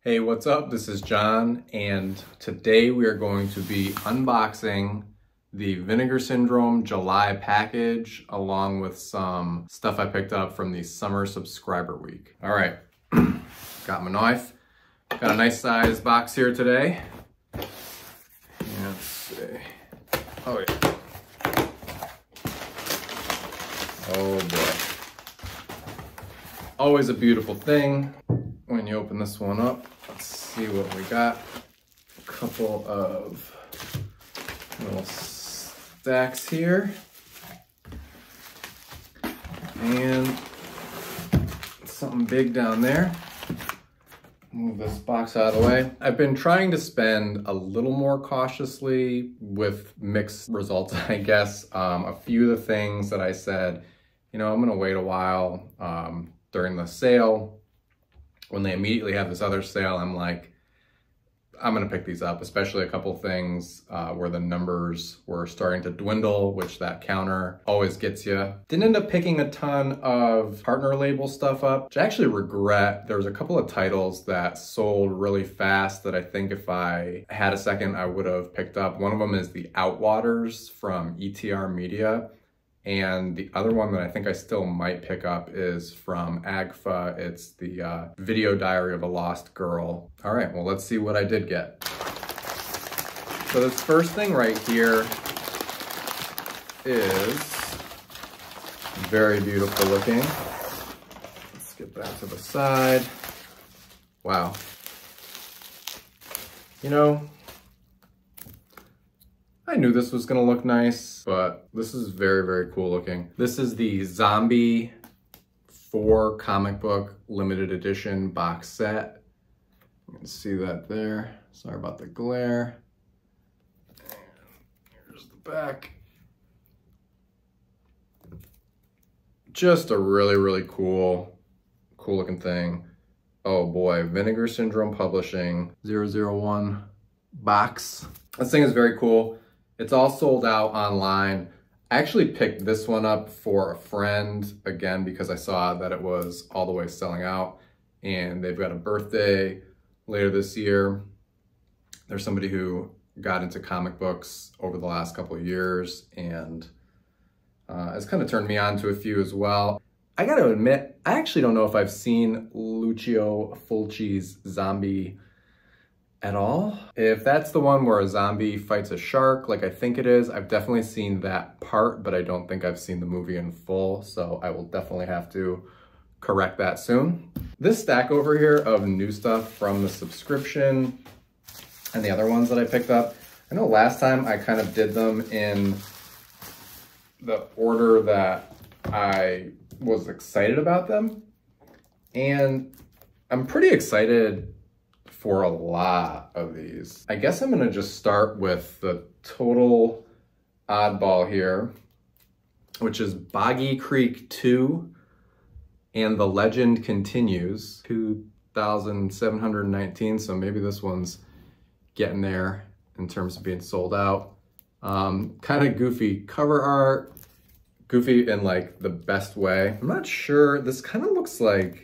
Hey, what's up? This is John, and today we are going to be unboxing the Vinegar Syndrome July package along with some stuff I picked up from the summer subscriber week. All right, got my knife. Got a nice size box here today. Let's see. Oh yeah. Oh boy. Always a beautiful thing when you open this one up. Let's see what we got. A couple of little stacks here. And something big down there. Move this box out of the way. I've been trying to spend a little more cautiously with mixed results, I guess. A few of the things that I said, you know, I'm gonna wait a while during the sale. When they immediately have this other sale, I'm like, I'm gonna pick these up, especially a couple things where the numbers were starting to dwindle, which that counter always gets you. Didn't end up picking a ton of partner label stuff up, which I actually regret. There was a couple of titles that sold really fast that I think if I had a second, I would have picked up. One of them is the Outwaters from ETR Media. And the other one that I think I still might pick up is from AGFA. It's the Video Diary of a Lost Girl. All right, well, let's see what I did get. So this first thing right here is very beautiful looking. Let's get that to the side. Wow. You know, I knew this was gonna look nice, but this is very, very cool looking. This is the Zombie 4 comic book limited edition box set. You can see that there. Sorry about the glare. And here's the back. Just a really, really cool looking thing. Oh boy, Vinegar Syndrome Publishing 001 box. This thing is very cool. It's all sold out online. I actually picked this one up for a friend, again, because I saw that it was all the way selling out, and they've got a birthday later this year. There's somebody who got into comic books over the last couple of years, and it's kind of turned me on to a few as well. I gotta admit, I actually don't know if I've seen Lucio Fulci's Zombie at all. If that's the one where a zombie fights a shark, like I think it is, I've definitely seen that part, but I don't think I've seen the movie in full, so I will definitely have to correct that soon. This stack over here of new stuff from the subscription and the other ones that I picked up, I know last time I kind of did them in the order that I was excited about them, and I'm pretty excited for a lot of these. I guess I'm gonna just start with the total oddball here, which is Boggy Creek 2 and The Legend Continues, 2,719, so maybe this one's getting there in terms of being sold out. Kind of goofy cover art, goofy in like the best way. I'm not sure, this kind of looks like,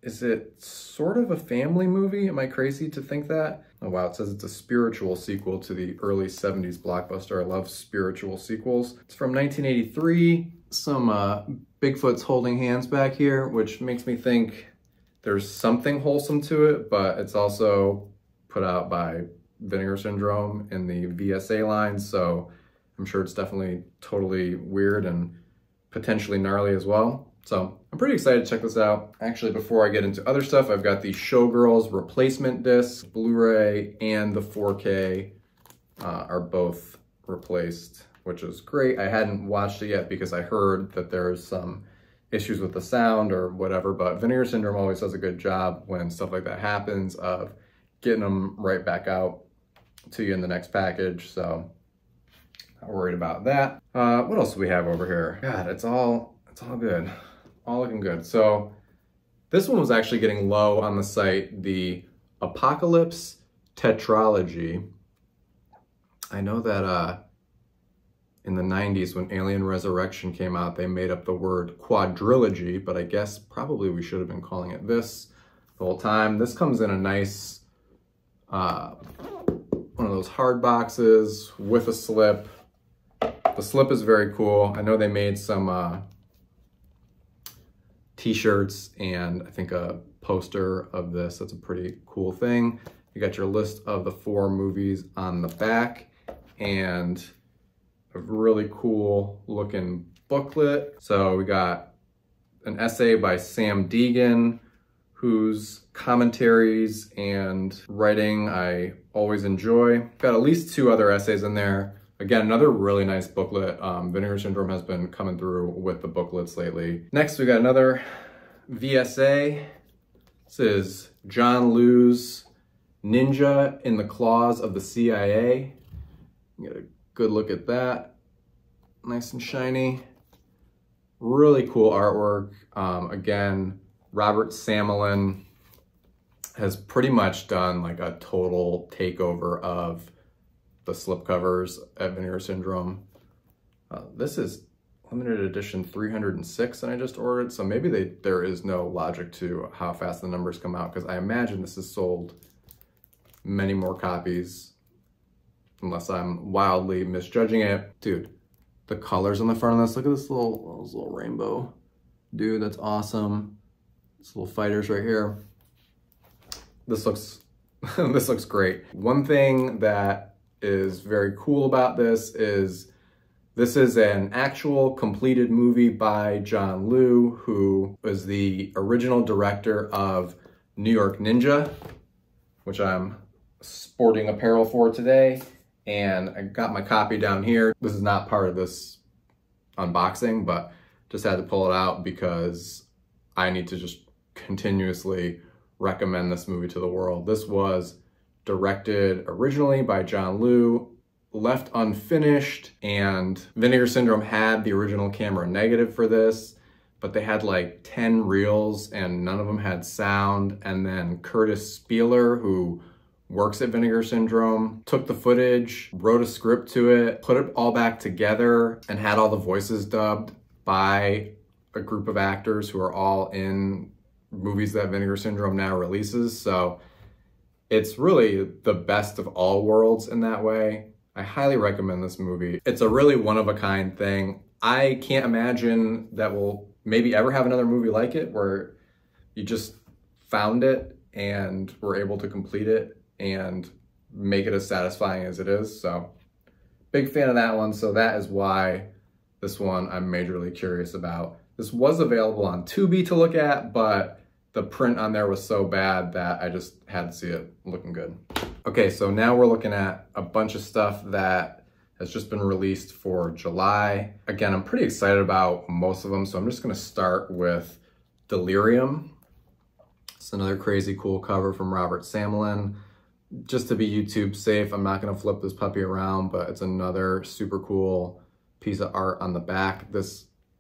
is it sort of a family movie? Am I crazy to think that? Oh wow, it says it's a spiritual sequel to the early 70s blockbuster. I love spiritual sequels. It's from 1983. Some Bigfoot's holding hands back here, which makes me think there's something wholesome to it, but it's also put out by Vinegar Syndrome in the VSA line, so I'm sure it's definitely totally weird and potentially gnarly as well. So I'm pretty excited to check this out. Actually, before I get into other stuff, I've got the Showgirls replacement disc, Blu-ray, and the 4K are both replaced, which is great. I hadn't watched it yet because I heard that there's some issues with the sound or whatever, but Vinegar Syndrome always does a good job when stuff like that happens of getting them right back out to you in the next package. So not worried about that. What else do we have over here? God, it's all good. All looking good. So this one was actually getting low on the site, the Apocalypse Tetralogy. I know that in the 90s when Alien Resurrection came out, they made up the word quadrilogy, but I guess probably we should have been calling it this the whole time. This comes in a nice, one of those hard boxes with a slip. The slip is very cool. I know they made some t-shirts and I think a poster of this. That's a pretty cool thing. You got your list of the 4 movies on the back and a really cool looking booklet. So we got an essay by Sam Deegan, whose commentaries and writing I always enjoy. Got at least 2 other essays in there. Again, another really nice booklet. Vinegar Syndrome has been coming through with the booklets lately. Next, we got another VSA. This is John Liu's Ninja in the Claws of the CIA. Get a good look at that. Nice and shiny. Really cool artwork. Again, Robert Samelin has pretty much done like a total takeover of the slipcovers at Vinegar Syndrome. This is limited edition 306 and I just ordered, so maybe there is no logic to how fast the numbers come out, because I imagine this is sold many more copies, unless I'm wildly misjudging it. Dude, the colors on the front of this, look at this little rainbow. Dude, that's awesome. These little fighters right here. This looks, this looks great. One thing that is very cool about this is an actual completed movie by John Liu, who was the original director of New York Ninja, which I'm sporting apparel for today. And I got my copy down here. This is not part of this unboxing, but just had to pull it out because I need to just continuously recommend this movie to the world. This was directed originally by John Liu, left unfinished, and Vinegar Syndrome had the original camera negative for this, but they had like 10 reels and none of them had sound. And then Curtis Spieler, who works at Vinegar Syndrome, took the footage, wrote a script to it, put it all back together, and had all the voices dubbed by a group of actors who are all in movies that Vinegar Syndrome now releases. So it's really the best of all worlds in that way. I highly recommend this movie. It's a really one-of-a-kind thing. I can't imagine that we'll maybe ever have another movie like it, where you just found it and were able to complete it and make it as satisfying as it is. So big fan of that one. So that is why this one I'm majorly curious about. This was available on Tubi to look at, but the print on there was so bad that I just had to see it looking good. Okay, so now we're looking at a bunch of stuff that has just been released for July. Again, I'm pretty excited about most of them, so I'm just gonna start with Delirium. It's another crazy cool cover from Robert Samelin. Just to be YouTube safe, I'm not gonna flip this puppy around, but it's another super cool piece of art on the back.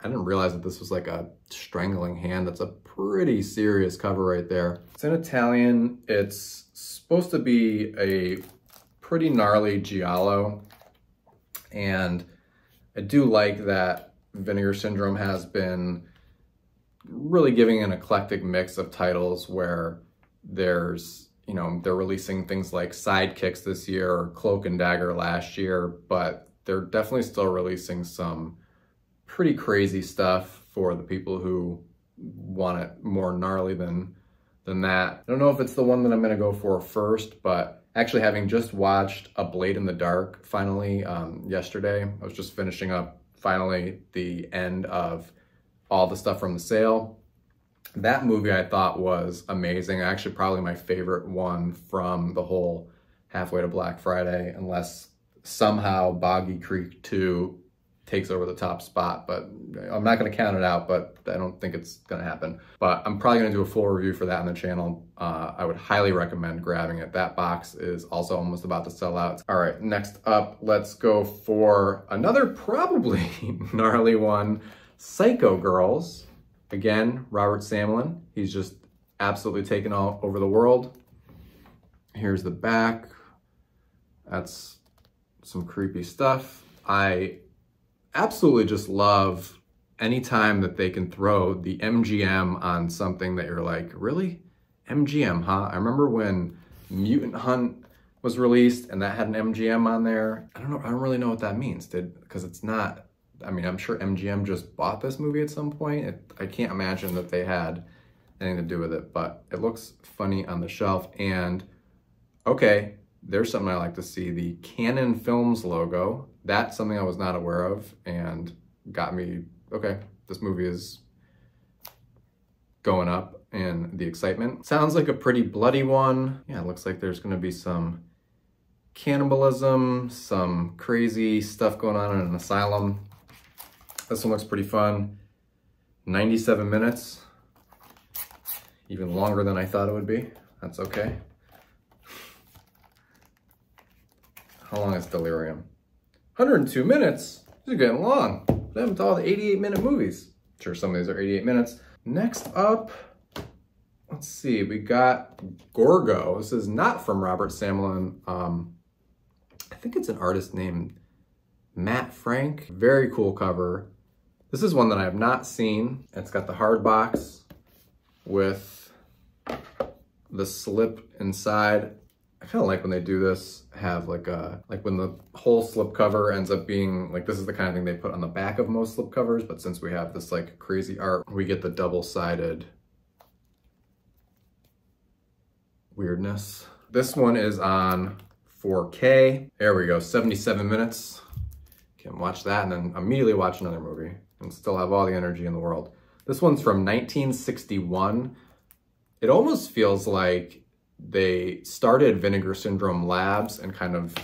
I didn't realize that this was like a strangling hand. That's a pretty serious cover right there. It's in Italian. It's supposed to be a pretty gnarly giallo. And I do like that Vinegar Syndrome has been really giving an eclectic mix of titles where there's, you know, they're releasing things like Sidekicks this year or Cloak and Dagger last year, but they're definitely still releasing some pretty crazy stuff for the people who want it more gnarly than that. I don't know if it's the one that I'm gonna go for first, but actually having just watched A Blade in the Dark finally yesterday, I was just finishing up finally the end of all the stuff from the sale. That movie I thought was amazing. Actually probably my favorite one from the whole Halfway to Black Friday, unless somehow Boggy Creek 2 takes over the top spot, but I'm not gonna count it out, but I don't think it's gonna happen. But I'm probably gonna do a full review for that on the channel. I would highly recommend grabbing it. That box is also almost about to sell out. All right, next up, let's go for another probably gnarly one, Psycho Girls. Again, Robert Samelin. He's just absolutely taken all over the world. Here's the back. That's some creepy stuff. I absolutely just love anytime that they can throw the MGM on something that you're like, really? MGM, huh? I remember when Mutant Hunt was released and that had an MGM on there. I don't really know what that means, because it's not, I mean, I'm sure MGM just bought this movie at some point. I can't imagine that they had anything to do with it, but it looks funny on the shelf. And okay, there's something I like to see, the Canon Films logo. That's something I was not aware of and got me, okay, this movie is going up in the excitement. Sounds like a pretty bloody one. Yeah, it looks like there's gonna be some cannibalism, some crazy stuff going on in an asylum. This one looks pretty fun. 97 minutes. Even longer than I thought it would be. That's okay. How long is Delirium? 102 minutes. These are getting long. What happened to all the 88-minute movies? I'm sure some of these are 88 minutes. Next up, let's see, we got Gorgo. This is not from Robert Samlin. I think it's an artist named Matt Frank. Very cool cover. This is one that I have not seen. It's got the hard box with the slip inside. I kind of like when they do this, have like when the whole slip cover ends up being like, this is the kind of thing they put on the back of most slip covers, but since we have this like crazy art, we get the double-sided weirdness. This one is on 4K. There we go, 77 minutes. Can watch that and then immediately watch another movie and still have all the energy in the world. This one's from 1961. It almost feels like they started Vinegar Syndrome Labs and kind of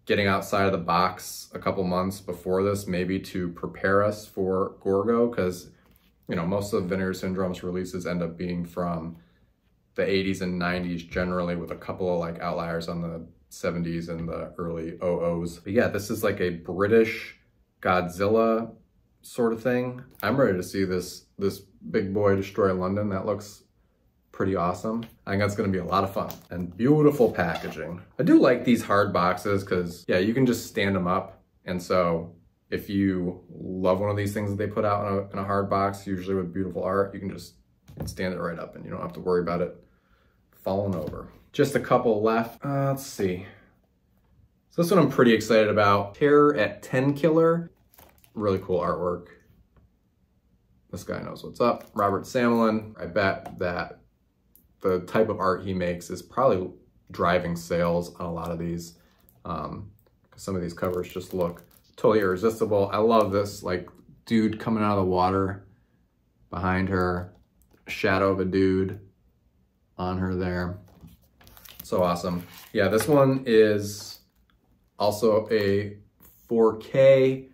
getting outside of the box a couple months before this, maybe to prepare us for Gorgo, because, you know, most of Vinegar Syndrome's releases end up being from the 80s and 90s generally, with a couple of like outliers on the 70s and the early 00s. But yeah, this is like a British Godzilla sort of thing. I'm ready to see this big boy destroy London. That looks pretty awesome. I think that's gonna be a lot of fun. And beautiful packaging. I do like these hard boxes because, yeah, you can just stand them up. And so if you love one of these things that they put out in a hard box, usually with beautiful art, you can just stand it right up and you don't have to worry about it falling over. Just a couple left. Let's see. So this one I'm pretty excited about. Terror at 10 Killer. Really cool artwork. This guy knows what's up. Robert Samlin. I bet that the type of art he makes is probably driving sales on a lot of these. Because some of these covers just look totally irresistible. I love this like dude coming out of the water behind her. Shadow of a dude on her there. So awesome. Yeah, this one is also a 4K.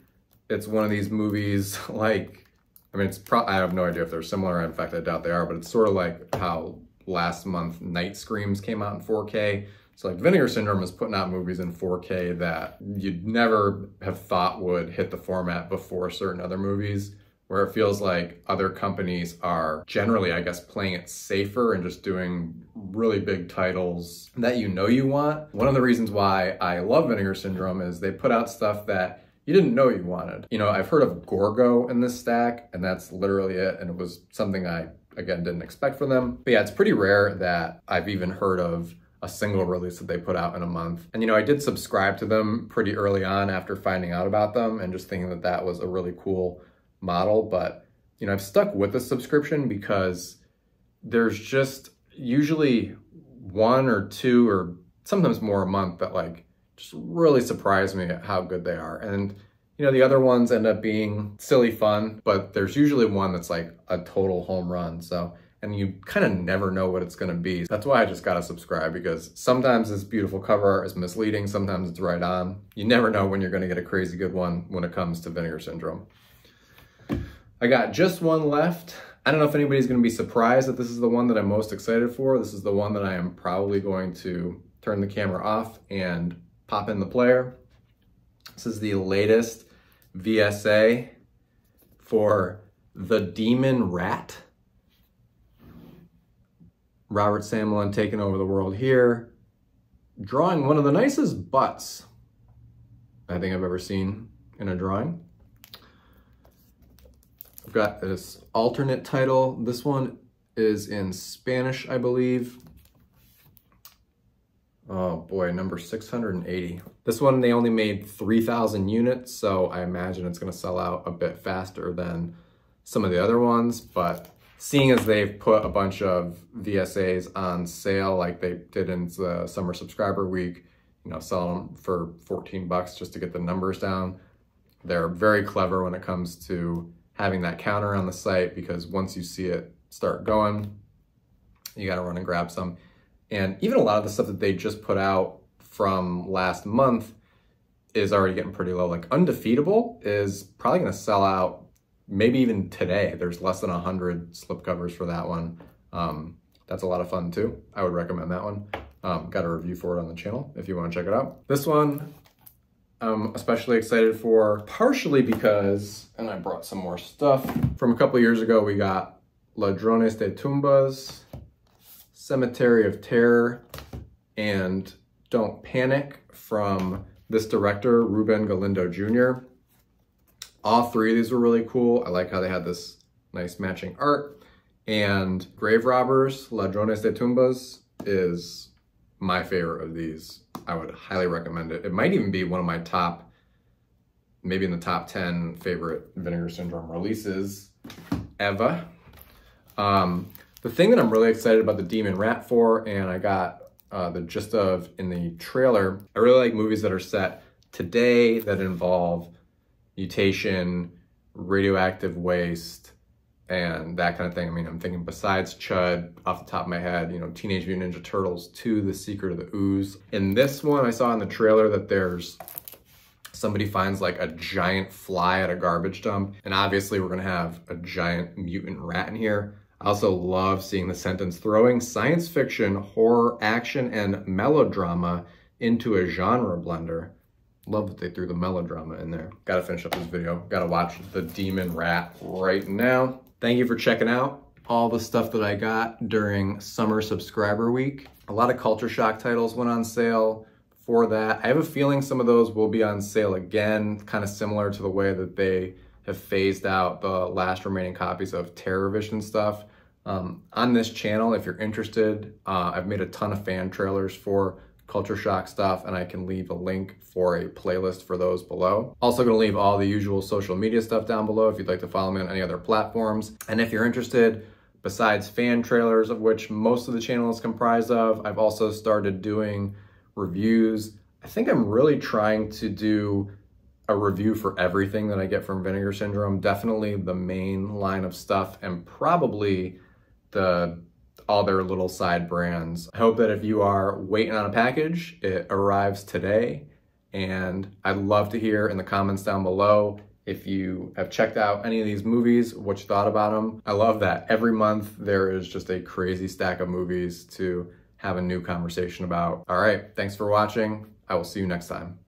It's one of these movies like, I mean, I have no idea if they're similar. In fact, I doubt they are, but it's sort of like how last month Night Screams came out in 4K. So like Vinegar Syndrome is putting out movies in 4K that you'd never have thought would hit the format before certain other movies, where it feels like other companies are generally, I guess, playing it safer and just doing really big titles that you know you want. One of the reasons why I love Vinegar Syndrome is they put out stuff that you didn't know you wanted. You know, I've heard of Gorgo in this stack, and that's literally it, and it was something I, again, didn't expect from them. But yeah, it's pretty rare that I've even heard of a single release that they put out in a month. And you know, I did subscribe to them pretty early on after finding out about them and just thinking that that was a really cool model. But you know, I've stuck with the subscription because there's just usually one or two or sometimes more a month that like just really surprise me at how good they are. And you know, the other ones end up being silly fun, but there's usually one that's like a total home run. So, and you kind of never know what it's gonna be. That's why I just gotta subscribe, because sometimes this beautiful cover art is misleading, sometimes it's right on. You never know when you're gonna get a crazy good one when it comes to Vinegar Syndrome. I got just one left. I don't know if anybody's gonna be surprised that this is the one that I'm most excited for. This is the one that I am probably going to turn the camera off and pop in the player. This is the latest VSA for The Demon Rat. Robert Samlin taking over the world here, drawing one of the nicest butts I think I've ever seen in a drawing. I've got this alternate title. This one is in Spanish, I believe. Oh boy, number 680. This one, they only made 3,000 units, so I imagine it's gonna sell out a bit faster than some of the other ones, but seeing as they've put a bunch of VSAs on sale like they did in the summer subscriber week, you know, selling them for 14 bucks just to get the numbers down, they're very clever when it comes to having that counter on the site, because once you see it start going, you gotta run and grab some. And even a lot of the stuff that they just put out from last month is already getting pretty low. Like Undefeatable is probably gonna sell out maybe even today. There's less than 100 slipcovers for that one. That's a lot of fun too. I would recommend that one. Got a review for it on the channel if you wanna check it out. This one I'm especially excited for, partially because, and I brought some more stuff. From a couple years ago, we got Ladrones de Tumbas, Cemetery of Terror, and Don't Panic from this director, Ruben Galindo Jr. All three of these were really cool. I like how they had this nice matching art. And Grave Robbers, Ladrones de Tumbas is my favorite of these. I would highly recommend it. It might even be one of my top, maybe in the top 10 favorite Vinegar Syndrome releases ever. The thing that I'm really excited about the Demon Rat for, and I got the gist of in the trailer, I really like movies that are set today that involve mutation, radioactive waste, and that kind of thing. I mean, I'm thinking besides Chud, off the top of my head, you know, Teenage Mutant Ninja Turtles 2, The Secret of the Ooze. In this one, I saw in the trailer that there's somebody finds like a giant fly at a garbage dump, and obviously we're gonna have a giant mutant rat in here. I also love seeing the sentence, throwing science fiction, horror, action, and melodrama into a genre blender. Love that they threw the melodrama in there. Gotta finish up this video. Gotta watch The Demon Rat right now. Thank you for checking out all the stuff that I got during summer subscriber week. A lot of Culture Shock titles went on sale for that. I have a feeling some of those will be on sale again, kind of similar to the way that they have phased out the last remaining copies of TerrorVision stuff. On this channel, if you're interested, I've made a ton of fan trailers for Culture Shock stuff, and I can leave a link for a playlist for those below. Also gonna leave all the usual social media stuff down below if you'd like to follow me on any other platforms. And if you're interested, besides fan trailers, of which most of the channel is comprised of, I've also started doing reviews. I think I'm really trying to do a review for everything that I get from Vinegar Syndrome. Definitely the main line of stuff, and probably all their little side brands. I hope that if you are waiting on a package, it arrives today. And I'd love to hear in the comments down below if you have checked out any of these movies, what you thought about them. I love that every month there is just a crazy stack of movies to have a new conversation about. All right, thanks for watching. I will see you next time.